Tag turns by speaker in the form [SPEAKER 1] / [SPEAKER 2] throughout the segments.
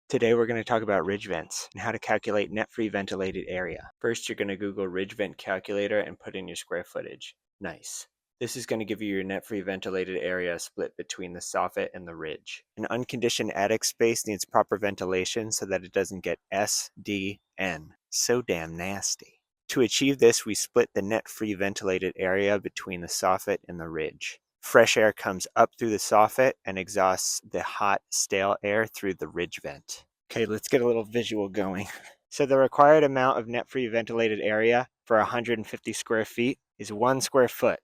[SPEAKER 1] Today we're going to talk about ridge vents and how to calculate net free ventilated area. First, you're going to Google ridge vent calculator and put in your square footage. Nice. This is going to give you your net free ventilated area split between the soffit and the ridge. An unconditioned attic space needs proper ventilation so that it doesn't get SDN. So damn nasty. To achieve this, we split the net free ventilated area between the soffit and the ridge. Fresh air comes up through the soffit and exhausts the hot, stale air through the ridge vent. Okay, let's get a little visual going. So the required amount of net free ventilated area for 150 square feet is 1 square foot,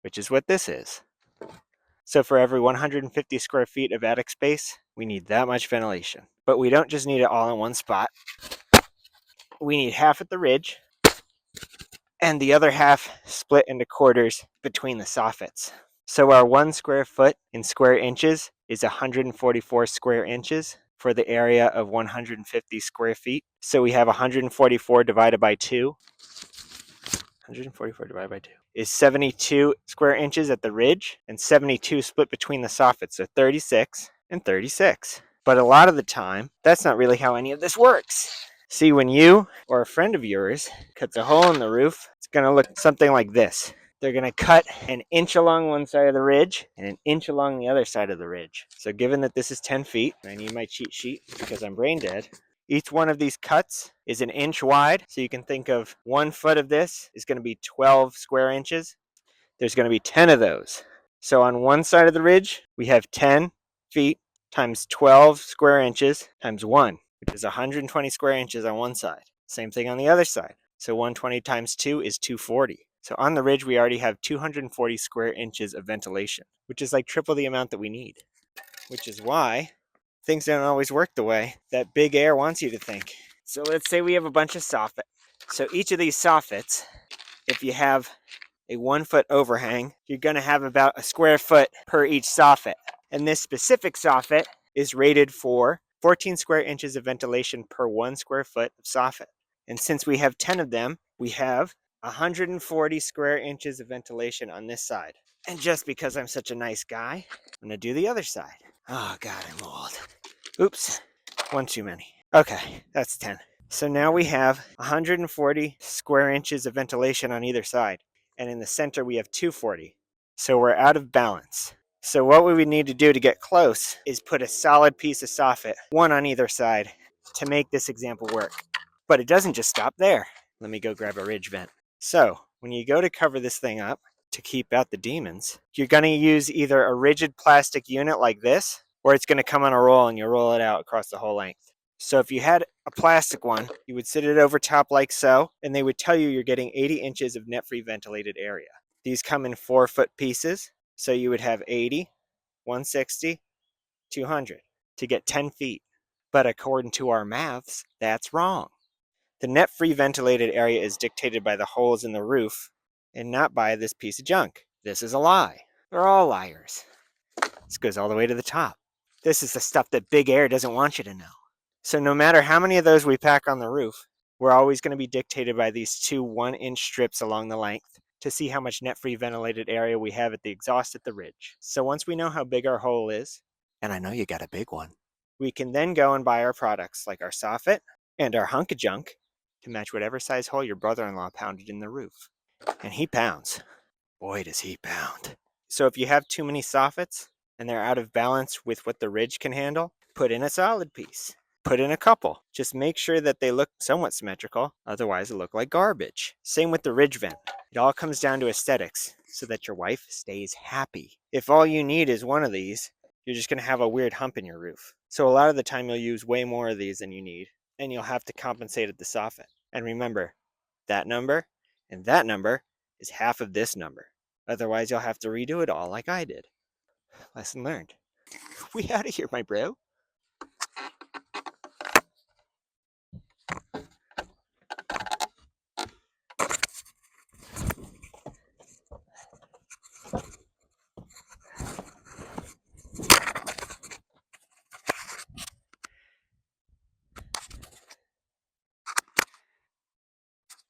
[SPEAKER 1] which is what this is. So for every 150 square feet of attic space, we need that much ventilation. But we don't just need it all in one spot. We need half at the ridge and the other half split into quarters between the soffits. So our 1 square foot in square inches is 144 square inches for the area of 150 square feet. So we have 144 divided by 2. 144 divided by 2 is 72 square inches at the ridge and 72 split between the soffits. So 36 and 36. But a lot of the time, that's not really how any of this works. See, when you or a friend of yours cuts a hole in the roof, it's going to look something like this. They're going to cut an inch along one side of the ridge and an inch along the other side of the ridge. So given that this is 10 feet, I need my cheat sheet because I'm brain dead. Each one of these cuts is an inch wide. So you can think of 1 foot of this is going to be 12 square inches. There's going to be 10 of those. So on one side of the ridge, we have 10 feet times 12 square inches times 1, which is 120 square inches on one side. Same thing on the other side. So 120 times 2 is 240. So on the ridge, we already have 240 square inches of ventilation, which is like triple the amount that we need, which is why things don't always work the way that big air wants you to think. So let's say we have a bunch of soffits. So each of these soffits, if you have a 1 foot overhang, you're going to have about a square foot per each soffit. And this specific soffit is rated for 14 square inches of ventilation per 1 square foot of soffit. And since we have 10 of them, we have 140 square inches of ventilation on this side. And just because I'm such a nice guy, I'm going to do the other side. Oh God, I'm old. Oops, one too many. Okay, that's 10. So now we have 140 square inches of ventilation on either side. And in the center, we have 240. So we're out of balance. So what we would need to do to get close is put a solid piece of soffit, one on either side, to make this example work. But it doesn't just stop there. Let me go grab a ridge vent. So when you go to cover this thing up to keep out the demons, you're going to use either a rigid plastic unit like this, or it's going to come on a roll and you roll it out across the whole length. So if you had a plastic one, you would sit it over top like so, and they would tell you you're getting 80 inches of net-free ventilated area. These come in 4-foot pieces, so you would have 80, 160, 200 to get 10 feet. But according to our maths, that's wrong. The net-free ventilated area is dictated by the holes in the roof and not by this piece of junk. This is a lie. They're all liars. This goes all the way to the top. This is the stuff that big air doesn't want you to know. So no matter how many of those we pack on the roof, we're always going to be dictated by these 2 1-inch strips along the length to see how much net-free ventilated area we have at the exhaust at the ridge. So once we know how big our hole is, and I know you got a big one, we can then go and buy our products like our soffit and our hunk of junk to match whatever size hole your brother-in-law pounded in the roof. And he pounds. Boy, does he pound. So if you have too many soffits and they're out of balance with what the ridge can handle, put in a solid piece. Put in a couple. Just make sure that they look somewhat symmetrical, otherwise it look like garbage. Same with the ridge vent. It all comes down to aesthetics, so that your wife stays happy. If all you need is one of these, you're just going to have a weird hump in your roof. So a lot of the time you'll use way more of these than you need, and you'll have to compensate at the soffit. And remember, that number and that number is half of this number. Otherwise you'll have to redo it all like I did. Lesson learned. We out of here, my bro.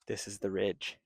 [SPEAKER 1] This is the ridge.